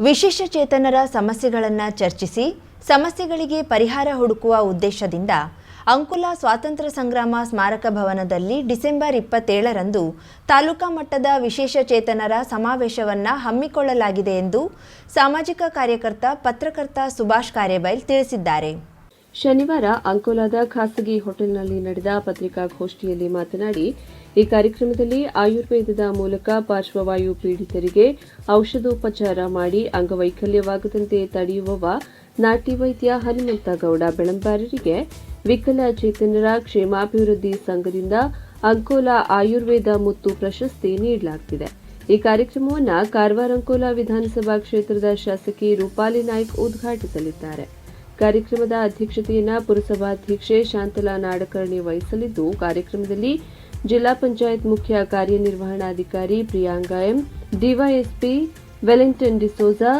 ವಿಶೇಷಚೇತನರ ಸಮಸ್ಯೆಗಳನ್ನು ಚರ್ಚಿಸಿ ಸಮಸ್ಯೆಗಳಿಗೆ ಪರಿಹಾರ ಹುಡುಕುವ ಉದ್ದೇಶದಿಂದ ಅಂಕೋಲಾ ಸ್ವಾತಂತ್ರ್ಯ ಸಂಗ್ರಾಮ ಸ್ಮಾರಕ ಭವನದಲ್ಲಿ ಡಿಸೆಂಬರ್ 27ರಂದು ತಾಲೂಕಾ ಮಟ್ಟದ ವಿಶೇಷಚೇತನರ ಸಮಾವೇಶವನ್ನು ಹಮ್ಮಿಕೊಳ್ಳಲಾಗಿದೆ ಎಂದು ಸಾಮಾಜಿಕ ಕಾರ್ಯಕರ್ತ ಪತ್ರಕರ್ತ ಸುಭಾಷ್ ಕಾರೇಬೈಲ್ ತಿಳಿಸಿದ್ದಾರೆ. ಶನಿವಾರ ಅಂಕೋಲಾದ ಖಾಸಗಿ ಹೋಟೆಲ್ನಲ್ಲಿ ನಡೆದ ಪತ್ರಿಕಾಗೋಷ್ಠಿಯಲ್ಲಿ ಮಾತನಾಡಿ, ಈ ಕಾರ್ಯಕ್ರಮದಲ್ಲಿ ಆಯುರ್ವೇದದ ಮೂಲಕ ಪಾರ್ಶ್ವವಾಯು ಪೀಡಿತರಿಗೆ ಔಷಧೋಪಚಾರ ಮಾಡಿ ಅಂಗವೈಕಲ್ಯವಾಗದಂತೆ ತಡೆಯುವವ ನಾಟಿ ವೈದ್ಯ ಹನುಮಂತಗೌಡ ಬೆಳಂಬಾರರಿಗೆ ವಿಕಲಚೇತನರ ಕ್ಷೇಮಾಭಿವೃದ್ಧಿ ಸಂಘದಿಂದ ಅಂಕೋಲಾ ಆಯುರ್ವೇದ ಮುತ್ತು ಪ್ರಶಸ್ತಿ ನೀಡಲಾಗುತ್ತಿದೆ. ಈ ಕಾರ್ಯಕ್ರಮವನ್ನು ಕಾರವಾರ ಅಂಕೋಲಾ ವಿಧಾನಸಭಾ ಕ್ಷೇತ್ರದ ಶಾಸಕಿ ರೂಪಾಲಿ ನಾಯ್ಕ್ ಉದ್ಘಾಟಿಸಲಿದ್ದಾರೆ. ಕಾರ್ಯಕ್ರಮದ ಅಧ್ಯಕ್ಷತೆಯನ್ನು ಪುರಸಭಾಧ್ಯಕ್ಷೆ ಶಾಂತಲಾ ನಾಡಕರ್ಣಿ ವಹಿಸಲಿದ್ದು, ಕಾರ್ಯಕ್ರಮದಲ್ಲಿ ಜಿಲ್ಲಾ ಪಂಚಾಯತ್ ಮುಖ್ಯ ಕಾರ್ಯನಿರ್ವಹಣಾಧಿಕಾರಿ ಪ್ರಿಯಾಂಗಾ ಎಂ, ಡಿವೈಎಸ್ಪಿ ವೆಲಿಂಟನ್ ಡಿಸೋಜಾ,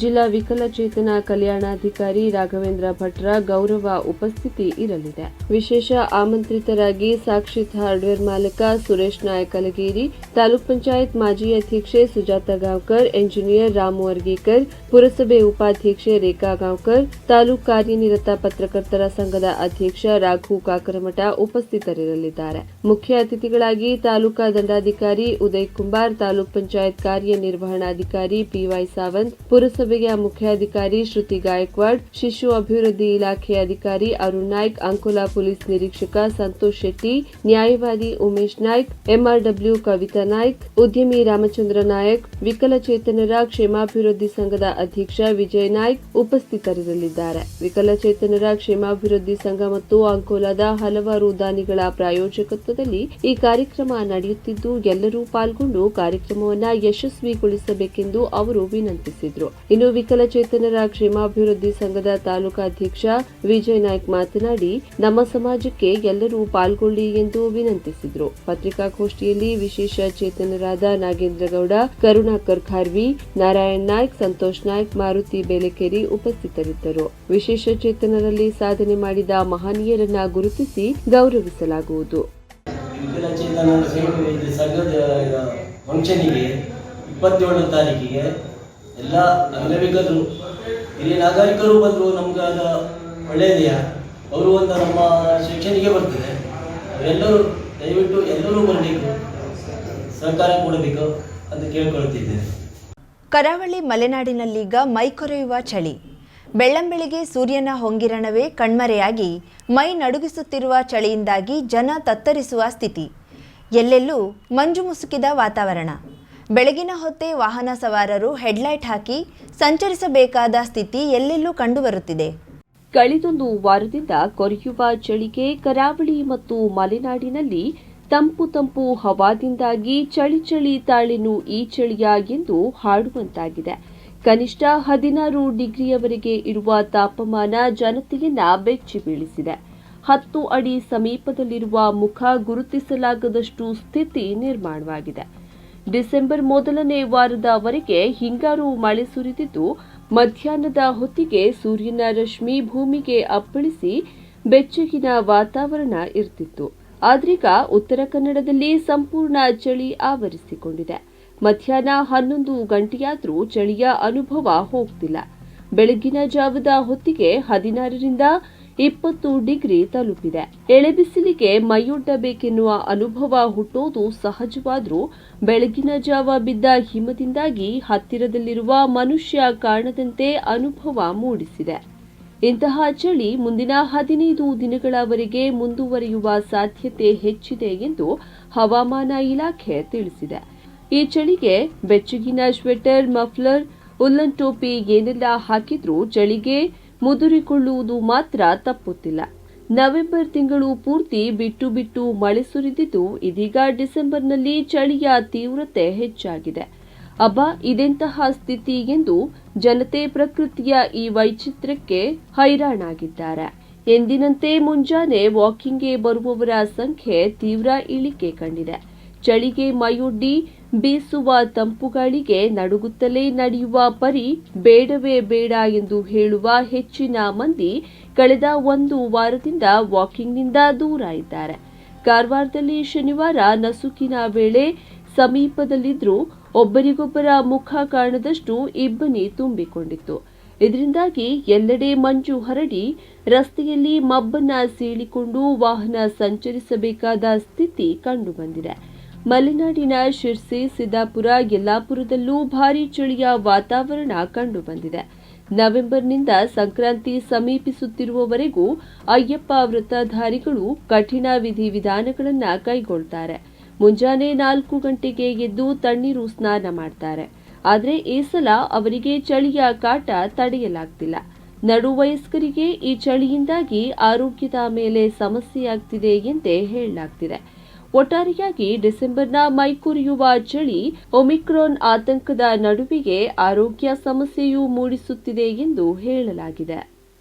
ಜಿಲ್ಲಾ ವಿಕಲಚೇತನ ಕಲ್ಯಾಣಾಧಿಕಾರಿ ರಾಘವೇಂದ್ರ ಭಟ್ರ ಗೌರವ ಉಪಸ್ಥಿತಿ ಇರಲಿದೆ. ವಿಶೇಷ ಆಮಂತ್ರಿತರಾಗಿ ಸಾಕ್ಷಿತ್ ಹಾರ್ಡ್ವೇರ್ ಮಾಲಕ ಸುರೇಶ್ ನಾಯಕ್ ಅಲಗೇರಿ, ತಾಲೂಕ್ ಪಂಚಾಯತ್ ಮಾಜಿ ಅಧ್ಯಕ್ಷೆ ಸುಜಾತ ಗಾಂವ್ಕರ್, ಎಂಜಿನಿಯರ್ ರಾಮು ಅರ್ಗೇಕರ್, ಪುರಸಭೆ ಉಪಾಧ್ಯಕ್ಷೆ ರೇಖಾ ಗಾಂವ್ಕರ್, ತಾಲೂಕ್ ಕಾರ್ಯನಿರತ ಪತ್ರಕರ್ತರ ಸಂಘದ ಅಧ್ಯಕ್ಷ ರಾಘು ಕಾಕರಮಠ ಉಪಸ್ಥಿತರಿರಲಿದ್ದಾರೆ. ಮುಖ್ಯ ಅತಿಥಿಗಳಾಗಿ ತಾಲೂಕಾ ದಂಡಾಧಿಕಾರಿ ಉದಯ್ ಕುಂಬಾರ್, ತಾಲೂಕ್ ಪಂಚಾಯತ್ ಕಾರ್ಯನಿರ್ವಹಣಾಧಿಕಾರಿ ಪಿವೈ ಸಾವಂತ್, ಪುರಸಭೆಯ ಮುಖ್ಯಾಧಿಕಾರಿ ಶ್ರುತಿ ಗಾಯಕ್ವಾಡ್, ಶಿಶು ಅಭಿವೃದ್ಧಿ ಇಲಾಖೆ ಅಧಿಕಾರಿ ಅರುಣ್ ನಾಯ್ಕ್, ಅಂಕೋಲಾ ಪೊಲೀಸ್ ನಿರೀಕ್ಷಕ ಸಂತೋಷ್ ಶೆಟ್ಟಿ, ನ್ಯಾಯವಾದಿ ಉಮೇಶ್ ನಾಯ್ಕ್, ಎಂಆರ್ಡಬ್ಲ್ಯೂ ಕವಿತಾ ನಾಯ್ಕ್, ಉದ್ಯಮಿ ರಾಮಚಂದ್ರ ನಾಯಕ್, ವಿಕಲಚೇತನರ ಕ್ಷೇಮಾಭಿವೃದ್ಧಿ ಸಂಘದ ಅಧ್ಯಕ್ಷ ವಿಜಯ್ ನಾಯ್ಕ್ ಉಪಸ್ಥಿತರಿರಲಿದ್ದಾರೆ. ವಿಕಲಚೇತನರ ಕ್ಷೇಮಾಭಿವೃದ್ಧಿ ಸಂಘ ಮತ್ತು ಅಂಕೋಲಾದ ಹಲವಾರು ದಾನಿಗಳ ಪ್ರಾಯೋಜಕತ್ವದಲ್ಲಿ ಈ ಕಾರ್ಯಕ್ರಮ ನಡೆಯುತ್ತಿದ್ದು, ಎಲ್ಲರೂ ಪಾಲ್ಗೊಂಡು ಕಾರ್ಯಕ್ರಮವನ್ನು ಯಶಸ್ವಿಗೊಳಿಸಬೇಕೆಂದು ಅವರು ವಿನಂತಿಸಿದರು. ಇನ್ನು ವಿಕಲಚೇತನರ ಕ್ಷೇಮಾಭಿವೃದ್ಧಿ ಸಂಘದ ತಾಲೂಕಾಧ್ಯಕ್ಷ ವಿಜಯ್ ನಾಯ್ಕ್ ಮಾತನಾಡಿ, ನಮ್ಮ ಸಮಾಜಕ್ಕೆ ಎಲ್ಲರೂ ಪಾಲ್ಗೊಳ್ಳಿ ಎಂದು ವಿನಂತಿಸಿದರು. ಪತ್ರಿಕಾಗೋಷ್ಠಿಯಲ್ಲಿ ವಿಶೇಷ ಚೇತನರಾದ ನಾಗೇಂದ್ರಗೌಡ, ಕರುಣಾಕರ್ ಖಾರ್ವಿ, ನಾರಾಯಣ್ ನಾಯ್ಕ್, ಸಂತೋಷ್ ನಾಯ್ಕ್, ಮಾರುತಿ ಬೇಲೆಕೇರಿ ಉಪಸ್ಥಿತರಿದ್ದರು. ವಿಶೇಷ ಚೇತನರಲ್ಲಿ ಸಾಧನೆ ಮಾಡಿದ ಮಹನೀಯರನ್ನ ಗುರುತಿಸಿ ಗೌರವಿಸಲಾಗುವುದು. ಫಂಕ್ಷನಿಗೆ 27ನೇ ತಾರೀಕಿಗೆ ಎಲ್ಲ ಅಂಗವಿಕಲರು ಹಿರಿಯ ನಾಗರಿಕರು ಬಂದರು. ನಮ್ಗೆ ಅದು ಒಳ್ಳೆಯದೆಯಾ, ಅವರು ಒಂದು ನಮ್ಮ ಶಿಕ್ಷಣಿಗೆ ಬರ್ತದೆ. ಎಲ್ಲರೂ ದಯವಿಟ್ಟು ಎಲ್ಲರೂ ಬರಬೇಕು, ಸಹಕಾರ ಕೊಡಬೇಕು ಅಂತ ಕೇಳ್ಕೊಳ್ತಿದ್ದೇನೆ. ಕರಾವಳಿ ಮಲೆನಾಡಿನಲ್ಲೀಗ ಮೈಕೊರೆಯುವ ಚಳಿ. ಬೆಳ್ಳಂಬೆಳಿಗ್ಗೆ ಸೂರ್ಯನ ಹೊಂಗಿರಣವೇ ಕಣ್ಮರೆಯಾಗಿ ಮೈ ನಡುಗಿಸುತ್ತಿರುವ ಚಳಿಯಿಂದಾಗಿ ಜನ ತತ್ತರಿಸುವ ಸ್ಥಿತಿ. ಎಲ್ಲೆಲ್ಲೂ ಮಂಜು ಮುಸುಕಿದ ವಾತಾವರಣ. ಬೆಳಗಿನ ಹೊತ್ತೇ ವಾಹನ ಸವಾರರು ಹೆಡ್ಲೈಟ್ ಹಾಕಿ ಸಂಚರಿಸಬೇಕಾದ ಸ್ಥಿತಿ ಎಲ್ಲೆಲ್ಲೂ ಕಂಡುಬರುತ್ತಿದೆ. ಕಳೆದೊಂದು ವಾರದಿಂದ ಕೊರೆಯುವ ಚಳಿಗೆ ಕರಾವಳಿ ಮತ್ತು ಮಲೆನಾಡಿನಲ್ಲಿ ತಂಪು ತಂಪು ಹವಾದಿಂದಾಗಿ ಚಳಿ ತಾಳೆನು ಈ ಚಳಿಯ ಎಂದು ಹಾಡುವಂತಾಗಿದೆ. ಕನಿಷ್ಠ 16 ಡಿಗ್ರಿಯವರೆಗೆ ಇರುವ ತಾಪಮಾನ ಜನತೆಯನ್ನ ಬೆಚ್ಚಿ ಬೀಳಿಸಿದೆ. 10 ಅಡಿ ಸಮೀಪದಲ್ಲಿರುವ ಮುಖ ಗುರುತಿಸಲಾಗದಷ್ಟು ಸ್ಥಿತಿ ನಿರ್ಮಾಣವಾಗಿದೆ. ಡಿಸೆಂಬರ್ ಮೊದಲನೇ ವಾರದವರೆಗೆ ಹಿಂಗಾರು ಮಳೆ ಸುರಿದಿದ್ದು, ಮಧ್ಯಾಹ್ನದ ಹೊತ್ತಿಗೆ ಸೂರ್ಯನ ರಶ್ಮಿ ಭೂಮಿಗೆ ಅಪ್ಪಳಿಸಿ ಬೆಚ್ಚಗಿನ ವಾತಾವರಣ ಇರ್ತಿತ್ತು. ಆದ್ರೀಗ ಉತ್ತರ ಕನ್ನಡದಲ್ಲಿ ಸಂಪೂರ್ಣ ಚಳಿ ಆವರಿಸಿಕೊಂಡಿದೆ. ಮಧ್ಯಾಹ್ನ 11 ಗಂಟೆಯಾದರೂ ಚಳಿಯ ಅನುಭವ ಹೋಗ್ತಿಲ್ಲ. ಬೆಳಗಿನ ಜಾವದ ಹೊತ್ತಿಗೆ 16ರಿಂದ 20 ಡಿಗ್ರಿ ತಲುಪಿದೆ. ಎಳೆಬಿಸಿಲಿಗೆ ಮೈಯೊಡ್ಡಬೇಕೆನ್ನುವ ಅನುಭವ ಹುಟ್ಟೋದು ಸಹಜವಾದರೂ ಬೆಳಗಿನ ಜಾವ ಬಿದ್ದ ಹಿಮದಿಂದಾಗಿ ಹತ್ತಿರದಲ್ಲಿರುವ ಮನುಷ್ಯ ಕಾಣದಂತೆ ಅನುಭವ ಮೂಡಿಸಿದೆ. ಇಂತಹ ಚಳಿ ಮುಂದಿನ 15 ದಿನಗಳವರೆಗೆ ಮುಂದುವರಿಯುವ ಸಾಧ್ಯತೆ ಹೆಚ್ಚಿದೆ ಎಂದು ಹವಾಮಾನ ಇಲಾಖೆ ತಿಳಿಸಿದೆ. ಈ ಚಳಿಗೆ ಬೆಚ್ಚಗಿನ ಸ್ವೆಟರ್, ಮಫ್ಲರ್, ಉಲ್ಲನ್ ಟೋಪಿ ಏನೆಲ್ಲ ಹಾಕಿದ್ರೂ ಚಳಿಗೆ ಮುದುರಿಕೊಳ್ಳುವುದು ಮಾತ್ರ ತಪ್ಪುತ್ತಿಲ್ಲ. ನವೆಂಬರ್ ತಿಂಗಳು ಪೂರ್ತಿ ಬಿಟ್ಟು ಬಿಟ್ಟು ಮಳೆ ಸುರಿದಿದ್ದು, ಇದೀಗ ಡಿಸೆಂಬರ್ನಲ್ಲಿ ಚಳಿಯ ತೀವ್ರತೆ ಹೆಚ್ಚಾಗಿದೆ. ಅಬ್ಬಾ, ಇದೆಂತಹ ಸ್ಥಿತಿ ಎಂದು ಜನತೆ ಪ್ರಕೃತಿಯ ಈ ವೈಚಿತ್ರ್ಯಕ್ಕೆ ಹೈರಾಣಾಗಿದ್ದಾರೆ. ಎಂದಿನಂತೆ ಮುಂಜಾನೆ ವಾಕಿಂಗ್ಗೆ ಬರುವವರ ಸಂಖ್ಯೆ ತೀವ್ರ ಇಳಿಕೆ ಕಂಡಿದೆ. ಚಳಿಗೆ ಮೈಯೊಡ್ಡಿ ಬೀಸುವ ತಂಪುಗಾಳಿಗೆ ನಡುಗುತ್ತಲೇ ನಡೆಯುವ ಪರಿ ಬೇಡವೇ ಬೇಡ ಎಂದು ಹೇಳುವ ಹೆಚ್ಚಿನ ಮಂದಿ ಕಳೆದ 1 ವಾರದಿಂದ ವಾಕಿಂಗ್ನಿಂದ ದೂರ ಇದ್ದಾರೆ. ಕಾರವಾರದಲ್ಲಿ ಶನಿವಾರ ನಸುಕಿನ ವೇಳೆ ಸಮೀಪದಲ್ಲಿದ್ದರೂ ಒಬ್ಬರಿಗೊಬ್ಬರ ಮುಖ ಕಾಣದಷ್ಟು ಇಬ್ಬನಿ ತುಂಬಿಕೊಂಡಿತ್ತು. ಇದರಿಂದಾಗಿ ಎಲ್ಲೆಡೆ ಮಂಜು ಹರಡಿ ರಸ್ತೆಯಲ್ಲಿ ಮಬ್ಬನ್ನ ಸೀಳಿಕೊಂಡು ವಾಹನ ಸಂಚರಿಸಬೇಕಾದ ಸ್ಥಿತಿ ಕಂಡುಬಂದಿದೆ. ಮಲೆನಾಡಿನ ಶಿರ್ಸಿ, ಸಿದ್ದಾಪುರ, ಯಲ್ಲಾಪುರದಲ್ಲೂ ಭಾರೀ ಚಳಿಯ ವಾತಾವರಣ ಕಂಡುಬಂದಿದೆ. ನವೆಂಬರ್ನಿಂದ ಸಂಕ್ರಾಂತಿ ಸಮೀಪಿಸುತ್ತಿರುವವರೆಗೂ ಅಯ್ಯಪ್ಪ ವ್ರತಧಾರಿಗಳು ಕಠಿಣ ವಿಧಿವಿಧಾನಗಳನ್ನು ಕೈಗೊಳ್ತಾರೆ. ಮುಂಜಾನೆ 4 ಗಂಟೆಗೆ ಎದ್ದು ತಣ್ಣೀರು ಸ್ನಾನ ಮಾಡ್ತಾರೆ. ಆದರೆ ಈ ಸಲ ಅವರಿಗೆ ಚಳಿಯ ಕಾಟ ತಡೆಯಲಾಗ್ತಿಲ್ಲ. ನಡುವಯಸ್ಕರಿಗೆ ಈ ಚಳಿಯಿಂದಾಗಿ ಆರೋಗ್ಯದ ಮೇಲೆ ಸಮಸ್ಯೆಯಾಗ್ತಿದೆ ಎಂದೇ ಹೇಳಲಾಗ್ತಿದೆ. ಒಟ್ಟಾರೆಯಾಗಿ ಡಿಸೆಂಬರ್ನ ಮೈಕೊರೆಯುವ ಚಳಿ ಒಮಿಕ್ರಾನ್ ಆತಂಕದ ನಡುವೆಯೇ ಆರೋಗ್ಯ ಸಮಸ್ಯೆಯೂ ಮೂಡಿಸುತ್ತಿದೆ ಎಂದು ಹೇಳಲಾಗಿದೆ.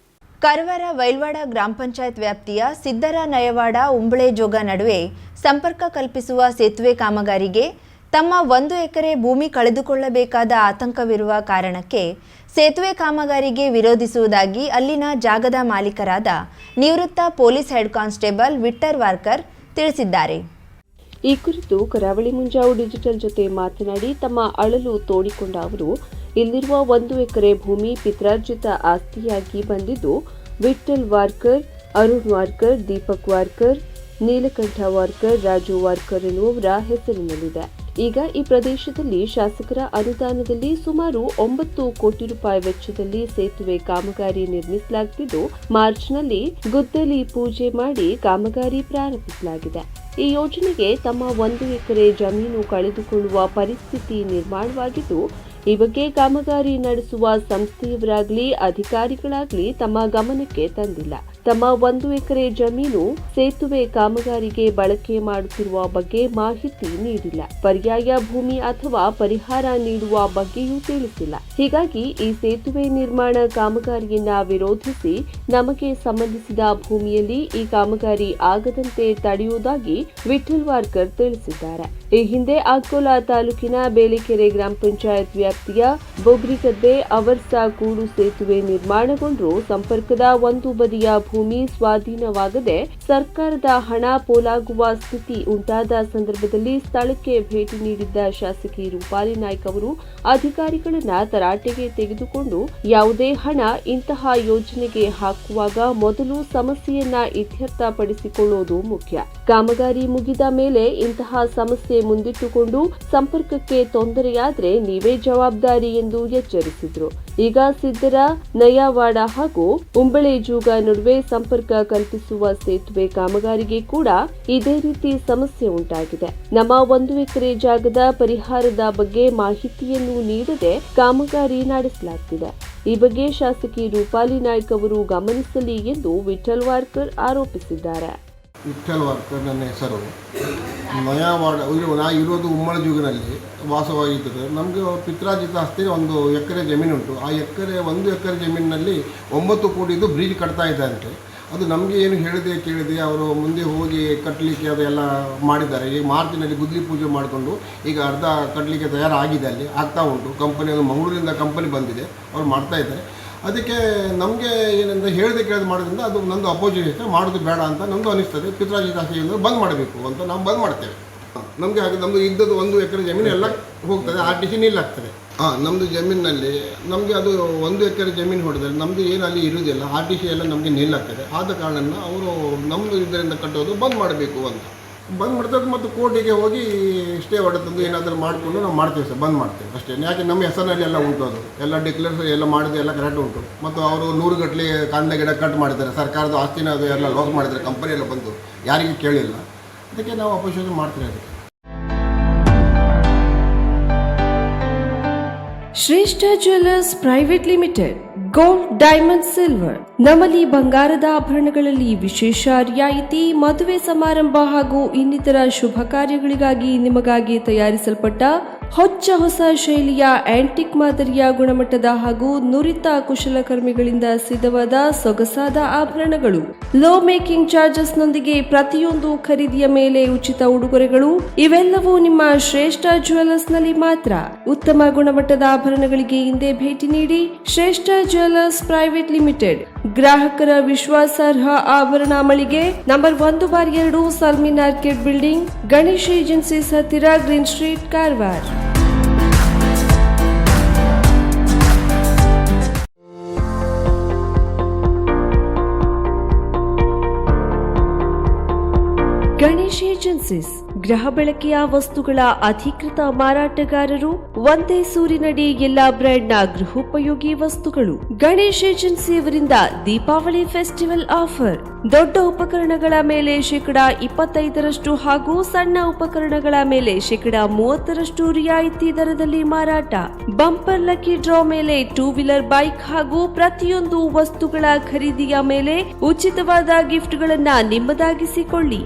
ಕಾರವಾರ ವೈಲ್ವಾಡ ಗ್ರಾಮ ಪಂಚಾಯತ್ ವ್ಯಾಪ್ತಿಯ ಸಿದ್ದರ ನಯವಾಡ ಉಂಬಳೆಜೋಗ ನಡುವೆ ಸಂಪರ್ಕ ಕಲ್ಪಿಸುವ ಸೇತುವೆ ಕಾಮಗಾರಿಗೆ ತಮ್ಮ 1 ಎಕರೆ ಭೂಮಿ ಕಳೆದುಕೊಳ್ಳಬೇಕಾದ ಆತಂಕವಿರುವ ಕಾರಣಕ್ಕೆ ಸೇತುವೆ ಕಾಮಗಾರಿಗೆ ವಿರೋಧಿಸುವುದಾಗಿ ಅಲ್ಲಿನ ಜಾಗದ ಮಾಲೀಕರಾದ ನಿವೃತ್ತ ಪೊಲೀಸ್ ಹೆಡ್ ಕಾನ್ಸ್ಟೇಬಲ್ ವಿಟ್ಟರ್ ವಾರ್ಕರ್ ತಿಳಿಸಿದ್ದಾರೆ. ಈ ಕುರಿತು ಕರಾವಳಿ ಮುಂಜಾವು ಡಿಜಿಟಲ್ ಜೊತೆ ಮಾತನಾಡಿ ತಮ್ಮ ಅಳಲು ತೋಡಿಕೊಂಡ ಅವರು, ಇಲ್ಲಿರುವ 1 ಎಕರೆ ಭೂಮಿ ಪಿತ್ರಾರ್ಜಿತ ಆಸ್ತಿಯಾಗಿ ಬಂದಿದ್ದು ವಿಠಲ್ ವಾರ್ಕರ್, ಅರುಣ್ ವಾರ್ಕರ್, ದೀಪಕ್ ವಾರ್ಕರ್, ನೀಲಕಂಠ ವಾರ್ಕರ್, ರಾಜು ವಾರ್ಕರ್ ಎನ್ನುವವರ ಹೆಸರಿನಲ್ಲಿದೆ. ಈಗ ಈ ಪ್ರದೇಶದಲ್ಲಿ ಶಾಸಕರ ಅನುದಾನದಲ್ಲಿ ಸುಮಾರು 9 ಕೋಟಿ ರೂಪಾಯಿ ವೆಚ್ಚದಲ್ಲಿ ಸೇತುವೆ ಕಾಮಗಾರಿ ನಿರ್ಮಿಸಲಾಗುತ್ತಿದ್ದು, ಮಾರ್ಚ್ನಲ್ಲಿ ಗುದ್ದಲಿ ಪೂಜೆ ಮಾಡಿ ಕಾಮಗಾರಿ ಪ್ರಾರಂಭಿಸಲಾಗಿದೆ. ಈ ಯೋಜನೆಗೆ ತಮ್ಮ 1 ಎಕರೆ ಜಮೀನು ಕಳೆದುಕೊಳ್ಳುವ ಪರಿಸ್ಥಿತಿ ನಿರ್ಮಾಣವಾಗಿದ್ದು, ಈ ಬಗ್ಗೆ ಕಾಮಗಾರಿ ನಡೆಸುವ ಸಂಸ್ಥೆಯವರಾಗಲಿ ಅಧಿಕಾರಿಗಳಾಗಲಿ ತಮ್ಮ ಗಮನಕ್ಕೆ ತಂದಿಲ್ಲ. ತಮ್ಮ 1 ಎಕರೆ ಜಮೀನು ಸೇತುವೆ ಕಾಮಗಾರಿಗೆ ಬಳಕೆ ಮಾಡುತ್ತಿರುವ ಬಗ್ಗೆ ಮಾಹಿತಿ ನೀಡಿಲ್ಲ. ಪರ್ಯಾಯ ಭೂಮಿ ಅಥವಾ ಪರಿಹಾರ ನೀಡುವ ಬಗ್ಗೆಯೂ ತಿಳಿಸಿಲ್ಲ. ಹೀಗಾಗಿ ಈ ಸೇತುವೆ ನಿರ್ಮಾಣ ಕಾಮಗಾರಿಯನ್ನ ವಿರೋಧಿಸಿ ನಮಗೆ ಸಂಬಂಧಿಸಿದ ಭೂಮಿಯಲ್ಲಿ ಈ ಕಾಮಗಾರಿ ಆಗದಂತೆ ತಡೆಯುವುದಾಗಿ ವಿಠಲ್ ವಾರ್ಕರ್ ತಿಳಿಸಿದ್ದಾರೆ. ಈ ಹಿಂದೆ ಅಕೋಲಾ ತಾಲೂಕಿನ ಬೇಲಿಕೆರೆ ಗ್ರಾಮ ಪಂಚಾಯತ್ ವ್ಯಾಪ್ತಿಯ ಬೊಗ್ರಿಗದ್ದೆ ಅವರ್ಸ ಕೂಡು ಸೇತುವೆ ನಿರ್ಮಾಣಗೊಂಡು ಸಂಪರ್ಕದ ಒಂದು ಬದಿಯ ಭೂಮಿ ಸ್ವಾಧೀನವಾಗದೆ ಸರ್ಕಾರದ ಹಣ ಪೋಲಾಗುವ ಸ್ಥಿತಿ ಉಂಟಾದ ಸಂದರ್ಭದಲ್ಲಿ ಸ್ಥಳಕ್ಕೆ ಭೇಟಿ ನೀಡಿದ್ದ ಶಾಸಕಿ ರೂಪಾಲಿ ನಾಯ್ಕ ಅವರು ಅಧಿಕಾರಿಗಳನ್ನ ತರಾಟೆಗೆ ತೆಗೆದುಕೊಂಡು ಯಾವುದೇ ಹಣ ಇಂತಹ ಯೋಜನೆಗೆ ಹಾಕುವಾಗ ಮೊದಲು ಸಮಸ್ಯೆಯನ್ನ ಇತ್ಯರ್ಥಪಡಿಸಿಕೊಳ್ಳುವುದು ಮುಖ್ಯ. ಕಾಮಗಾರಿ ಮುಗಿದ ಮೇಲೆ ಇಂತಹ ಸಮಸ್ಯೆ ಮುಂದಿಟ್ಟುಕೊಂಡು ಸಂಪರ್ಕಕ್ಕೆ ತೊಂದರೆಯಾದ್ರೆ ನೀವೇ ಜವಾಬ್ದಾರಿ ಎಂದು ಎಚ್ಚರಿಸಿದ್ರು. ಈಗ ಸಿದ್ದರ ನಯವಾಡ ಹಾಗೂ ಉಂಬಳೆಜೂಗ ನಡುವೆ ಸಂಪರ್ಕ ಕಲ್ಪಿಸುವ ಸೇತುವೆ ಕಾಮಗಾರಿಗೆ ಕೂಡ ಇದೇ ರೀತಿ ಸಮಸ್ಯೆ ಉಂಟಾಗಿದೆ. ನಮ್ಮ 1 ಎಕರೆ ಜಾಗದ ಪರಿಹಾರದ ಬಗ್ಗೆ ಮಾಹಿತಿಯನ್ನು ನೀಡದೆ ಕಾಮಗಾರಿ ನಡೆಸಲಾಗುತ್ತಿದೆ. ಈ ಬಗ್ಗೆ ಶಾಸಕಿ ರೂಪಾಲಿ ನಾಯ್ಕ ಅವರು ಗಮನಿಸಲಿ ಎಂದು ವಿಠಲ್ ವಾರ್ಕರ್ ಆರೋಪಿಸಿದ್ದಾರೆ. ವಿಠಲ್ ವಾರ್ಕರ್ ನನ್ನ ಹೆಸರು. ನಯವಾಡ ನಾ ಇರೋದು ಉಮ್ಮಳಜೂಗಿನಲ್ಲಿ ವಾಸವಾಗಿದ್ದರೆ ನಮಗೆ ಪಿತ್ರಾರ್ಜಿತ ಆಸ್ತಿ 1 ಎಕರೆ ಜಮೀನುಂಟು. ಆ 1 ಎಕರೆ ಜಮೀನಿನಲ್ಲಿ 9 ಕೋಟಿದು ಬ್ರಿಡ್ಜ್ ಕಟ್ತಾ ಇದ್ದಾರಂತೆ. ಅದು ನಮಗೆ ಏನು ಕೇಳಿದೆ ಅವರು ಮುಂದೆ ಹೋಗಿ ಕಟ್ಟಲಿಕ್ಕೆ ಅದೆಲ್ಲ ಮಾಡಿದ್ದಾರೆ. ಈಗ ಮಾರ್ಚಿನಲ್ಲಿ ಗುದ್ದಲಿ ಪೂಜೆ ಮಾಡಿಕೊಂಡು ಈಗ ಅರ್ಧ ಕಟ್ಟಲಿಕ್ಕೆ ತಯಾರಾಗಿದೆ, ಅಲ್ಲಿ ಆಗ್ತಾ ಉಂಟು. ಕಂಪನಿ ಅದು ಮಂಗಳೂರಿಂದ ಕಂಪನಿ ಬಂದಿದೆ, ಅವ್ರು ಮಾಡ್ತಾ ಇದ್ದಾರೆ. ಅದಕ್ಕೆ ನಮಗೆ ಏನಂದರೆ ಕೇಳದೆ ಮಾಡೋದ್ರಿಂದ ಅದು ನಂದು ಅಪೋಸಿಷನ್ ಮಾಡೋದು ಬೇಡ ಅಂತ ನಮ್ಮದು ಅನಿಸ್ತದೆ. ಪಿತ್ರಾರ್ಜಿತ ಆಸ್ತಿ ಬಂದ್ ಮಾಡಬೇಕು ಅಂತ ನಾವು ಬಂದ್ ಮಾಡ್ತೇವೆ. ನಮಗೆ ಹಾಗೆ ನಮ್ಮದು ಇದ್ದದ್ದು 1 ಎಕರೆ ಜಮೀನು ಎಲ್ಲ ಹೋಗ್ತದೆ, RTC ನಿಲ್ಲಾಗ್ತದೆ. ನಮ್ಮದು ಜಮೀನಿನಲ್ಲಿ ನಮಗೆ ಅದು 1 ಎಕರೆ ಜಮೀನು ಹೊಡೆದರೆ ನಮ್ಮದು ಏನು ಅಲ್ಲಿ ಇರುವುದಿಲ್ಲ, RTC ಎಲ್ಲ ನಮಗೆ ನಿಲ್ಲಾಗ್ತದೆ. ಆದ ಕಾರಣ ಅವರು ನಮ್ಮದು ಇದರಿಂದ ಕಟ್ಟೋದು ಬಂದ್ ಮಾಡಬೇಕು ಅಂತ ಬಂದ್ ಮಾಡ್ತದೆ. ಮತ್ತು ಕೋರ್ಟಿಗೆ ಹೋಗಿ ಸ್ಟೇ ಹೊಡೆತಂದು ಏನಾದರೂ ಮಾಡಿಕೊಂಡು ನಾವು ಮಾಡ್ತೇವೆ ಸರ್, ಬಂದ್ ಮಾಡ್ತೇವೆ ಅಷ್ಟೇ. ಯಾಕೆ ನಮ್ಮ ಹೆಸರಿನಲ್ಲಿ ಎಲ್ಲ ಉಂಟು, ಅದು ಎಲ್ಲ ಡಿಕ್ಲೇರ್ ಎಲ್ಲ ಮಾಡಿದ್ರೆ ಎಲ್ಲ ಕರೆಕ್ಟ್ ಉಂಟು. ಮತ್ತು ಅವರು 100 ಗಟ್ಟಲೆ ಕಾಂಡ ಗಿಡ ಕಟ್ ಮಾಡಿದ್ದಾರೆ, ಸರ್ಕಾರದ ಆಸ್ತಿನ ಅದು ಎಲ್ಲ ಲಾಸ್ ಮಾಡಿದ್ದಾರೆ, ಕಂಪನಿ ಎಲ್ಲ ಬಂದು ಯಾರಿಗೂ ಕೇಳಿಲ್ಲ. ಅದಕ್ಕೆ ನಾವು ಅಪೋಸಿಷನ್ ಮಾಡ್ತೇವೆ. ಅದಕ್ಕೆ ಶ್ರೇಷ್ಠ jewellers private limited, gold, diamond, silver. ನಮ್ಮಲ್ಲಿ ಬಂಗಾರದ ಆಭರಣಗಳಲ್ಲಿ ವಿಶೇಷ ರಿಯಾಯಿತಿ. ಮದುವೆ ಸಮಾರಂಭ ಹಾಗೂ ಇನ್ನಿತರ ಶುಭ ಕಾರ್ಯಗಳಿಗಾಗಿ ನಿಮಗಾಗಿ ತಯಾರಿಸಲ್ಪಟ್ಟ ಹೊಸ ಶೈಲಿಯ ಆಂಟಿಕ್ ಮಾದರಿಯ ಗುಣಮಟ್ಟದ ಹಾಗೂ ನುರಿತ ಕುಶಲಕರ್ಮಿಗಳಿಂದ ಸಿದ್ಧವಾದ ಸೊಗಸಾದ ಆಭರಣಗಳು. ಲೋ ಮೇಕಿಂಗ್ ಚಾರ್ಜಸ್ ನೊಂದಿಗೆ ಪ್ರತಿಯೊಂದು ಖರೀದಿಯ ಮೇಲೆ ಉಚಿತ ಉಡುಗೊರೆಗಳು. ಇವೆಲ್ಲವೂ ನಿಮ್ಮ ಶ್ರೇಷ್ಠ ಜ್ಯುವೆಲ್ಲರ್ಸ್ ನಲ್ಲಿ ಮಾತ್ರ. ಉತ್ತಮ ಗುಣಮಟ್ಟದ ಆಭರಣಗಳಿಗೆ ಹಿಂದೆ ಭೇಟಿ ನೀಡಿ. ಶ್ರೇಷ್ಠ ಜ್ಯುವೆಲ್ಲರ್ಸ್ ಪ್ರೈವೇಟ್ ಲಿಮಿಟೆಡ್, ಗ್ರಾಹಕರ ವಿಶ್ವಾಸಾರ್ಹ ಆಭರಣ ಮಳಿಗೆ, number 1/2 ಸಲ್ಮಿನ್ orchid building, Ganesh agencies ಹತ್ತಿರ, ಗ್ರೀನ್ ಸ್ಟ್ರೀಟ್, ಕಾರವಾರ. ಏಜೆನ್ಸೀಸ್ ಗೃಹ ಬಳಕೆಯ ವಸ್ತುಗಳ ಅಧಿಕೃತ ಮಾರಾಟಗಾರರು. ಒಂದೇ ಸೂರಿನಡಿ ಎಲ್ಲಾ ಬ್ರ್ಯಾಂಡ್ನ ಗೃಹೋಪಯೋಗಿ ವಸ್ತುಗಳು. ಗಣೇಶ್ ಏಜೆನ್ಸಿಯವರಿಂದ ದೀಪಾವಳಿ ಫೆಸ್ಟಿವಲ್ ಆಫರ್. ದೊಡ್ಡ ಉಪಕರಣಗಳ ಮೇಲೆ 25% ಹಾಗೂ ಸಣ್ಣ ಉಪಕರಣಗಳ ಮೇಲೆ 30% ರಿಯಾಯಿತಿ ದರದಲ್ಲಿ ಮಾರಾಟ. ಬಂಪರ್ ಲಕ್ಕಿ ಡ್ರಾ ಮೇಲೆ 2 ವೀಲರ್ ಬೈಕ್ ಹಾಗೂ ಪ್ರತಿಯೊಂದು ವಸ್ತುಗಳ ಖರೀದಿಯ ಮೇಲೆ ಉಚಿತವಾದ ಗಿಫ್ಟ್ಗಳನ್ನ ನಿಮ್ಮದಾಗಿಸಿಕೊಳ್ಳಿ.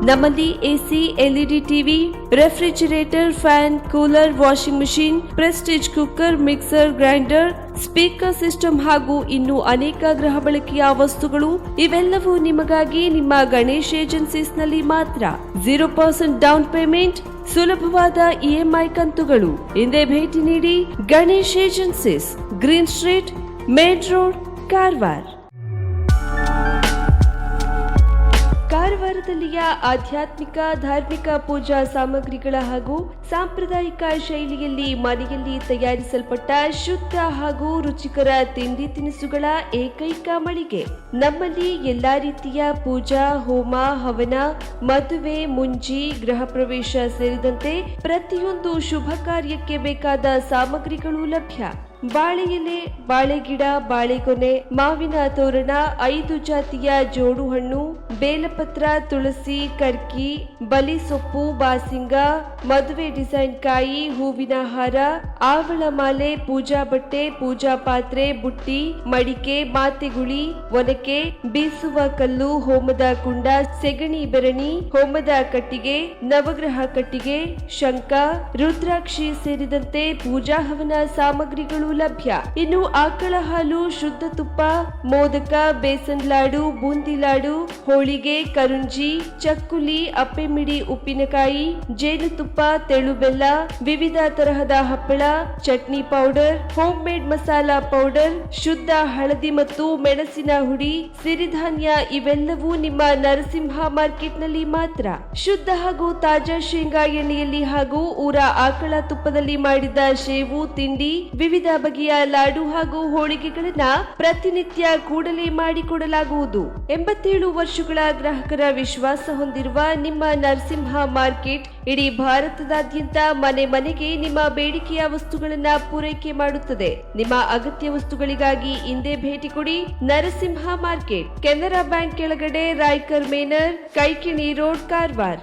ನಮ್ಮಲ್ಲಿ AC, LED TV, refrigerator, fan, cooler, washing machine, Prestige cooker, mixer, grinder, speaker system ಹಾಗೂ ಇನ್ನೂ ಅನೇಕ ಗೃಹ ಬಳಕೆಯ ವಸ್ತುಗಳು. ಇವೆಲ್ಲವೂ ನಿಮಗಾಗಿ ನಿಮ್ಮ ಗಣೇಶ್ ಏಜೆನ್ಸೀಸ್ ನಲ್ಲಿ ಮಾತ್ರ. 0% ಡೌನ್ ಪೇಮೆಂಟ್, ಸುಲಭವಾದ ಇಎಂಐ ಕಂತುಗಳು. ಹಿಂದೆ ಭೇಟಿ ನೀಡಿ Ganesh agencies, green street, main road, Karwar. ಕಾರವಾರದಲ್ಲಿಯ ಆಧ್ಯಾತ್ಮಿಕ ಧಾರ್ಮಿಕ ಪೂಜಾ ಸಾಮಗ್ರಿಗಳ ಹಾಗೂ ಸಾಂಪ್ರದಾಯಿಕ ಶೈಲಿಯಲ್ಲಿ ಮನೆಯಲ್ಲಿ ತಯಾರಿಸಲ್ಪಟ್ಟ ಶುದ್ಧ ಹಾಗೂ ರುಚಿಕರ ತಿಂಡಿ ತಿನಿಸುಗಳ ಏಕೈಕ ಮಳಿಗೆ. ನಮ್ಮಲ್ಲಿ ಎಲ್ಲಾ ರೀತಿಯ ಪೂಜಾ, ಹೋಮ, ಹವನ, ಮದುವೆ, ಮುಂಜಿ, ಗೃಹ ಪ್ರವೇಶ ಸೇರಿದಂತೆ ಪ್ರತಿಯೊಂದು ಶುಭ ಕಾರ್ಯಕ್ಕೆ ಬೇಕಾದ ಸಾಮಗ್ರಿಗಳು ಲಭ್ಯ. ಬಾಳೆ ಎಲೆ, ಬಾಳೆಗಿಡ, ಬಾಳೆಗೊನೆ, ಮಾವಿನ ತೋರಣ, 5 ಜಾತಿಯ ಜೋಡು ಹಣ್ಣು, ಬೇಲಪತ್ರ, ತುಳಸಿ, ಕರ್ಕಿ, ಬಲಿ ಸೊಪ್ಪು, ಬಾಸಿಂಗ, ಮದುವೆ ಡಿಸೈನ್ ಕಾಯಿ, ಹೂವಿನ ಹಾರ, ಆವಳ ಮಾಲೆ, ಪೂಜಾ ಬಟ್ಟೆ, ಪೂಜಾ ಪಾತ್ರೆ, ಬುಟ್ಟಿ, ಮಡಿಕೆ, ಮಾತೆಗುಳಿ, ಒನಕೆ, ಬೀಸುವ ಕಲ್ಲು, ಹೋಮದ ಕುಂಡ, ಸೆಗಣಿ ಬೆರಣಿ, ಹೋಮದ ಕಟ್ಟಿಗೆ, ನವಗ್ರಹ ಕಟ್ಟಿಗೆ, ಶಂಖ, ರುದ್ರಾಕ್ಷಿ ಸೇರಿದಂತೆ ಪೂಜಾ ಹವನ ಸಾಮಗ್ರಿಗಳು ಲಭ್ಯ. ಇನ್ನು ಆಕಳ ಹಾಲು, ಶುದ್ಧ ತುಪ್ಪ, ಮೋದಕ, ಬೇಸನ್ ಲಾಡು, ಬೂಂದಿ ಲಾಡು, ಹೋಳಿಗೆ, ಕರುಂಜಿ, ಚಕ್ಕುಲಿ, ಅಪ್ಪೆಮಿಡಿ, ಉಪ್ಪಿನಕಾಯಿ, ಜೇನುತುಪ್ಪ, ತೆಳು ಬೆಲ್ಲ, ವಿವಿಧ ತರಹದ ಹಪ್ಪಳ, chutney powder, home made masala powder, ಶುದ್ಧ ಹಳದಿ ಮತ್ತು ಮೆಣಸಿನ ಹುಡಿ, ಸಿರಿಧಾನ್ಯ ಇವೆಲ್ಲವೂ ನಿಮ್ಮ ನರಸಿಂಹ ಮಾರ್ಕೆಟ್ ನಲ್ಲಿ ಮಾತ್ರ. ಶುದ್ಧ ಹಾಗೂ ತಾಜಾ ಶೇಂಗಾ ಎಣ್ಣೆಯಲ್ಲಿ ಹಾಗೂ ಊರ ಆಕಳ ತುಪ್ಪದಲ್ಲಿ ಮಾಡಿದ ಶೇವು ತಿಂಡಿ, ವಿವಿಧ ಬಗೆಯ ಲಾಡು ಹಾಗೂ ಹೋಳಿಗೆಗಳನ್ನ ಪ್ರತಿನಿತ್ಯ ಕೂಡಲೇ ಮಾಡಿಕೊಡಲಾಗುವುದು. 87 ವರ್ಷಗಳ ಗ್ರಾಹಕರ ವಿಶ್ವಾಸ ಹೊಂದಿರುವ ನಿಮ್ಮ ನರಸಿಂಹ ಮಾರ್ಕೆಟ್ ಇಡೀ ಭಾರತದಾದ್ಯಂತ ಮನೆ ಮನೆಗೆ ನಿಮ್ಮ ಬೇಡಿಕೆಯ ವಸ್ತುಗಳನ್ನ ಪೂರೈಕೆ ಮಾಡುತ್ತದೆ. ನಿಮ್ಮ ಅಗತ್ಯ ವಸ್ತುಗಳಿಗಾಗಿ ಹಿಂದೆ ಭೇಟಿ ಕೊಡಿ. ನರಸಿಂಹ ಮಾರ್ಕೆಟ್, ಕೆನರಾ ಬ್ಯಾಂಕ್ ಕೆಳಗಡೆ, ರಾಯ್ಕರ್ ಮೇನರ್, ಕೈಕಿಣಿ ರೋಡ್, ಕಾರವಾರ.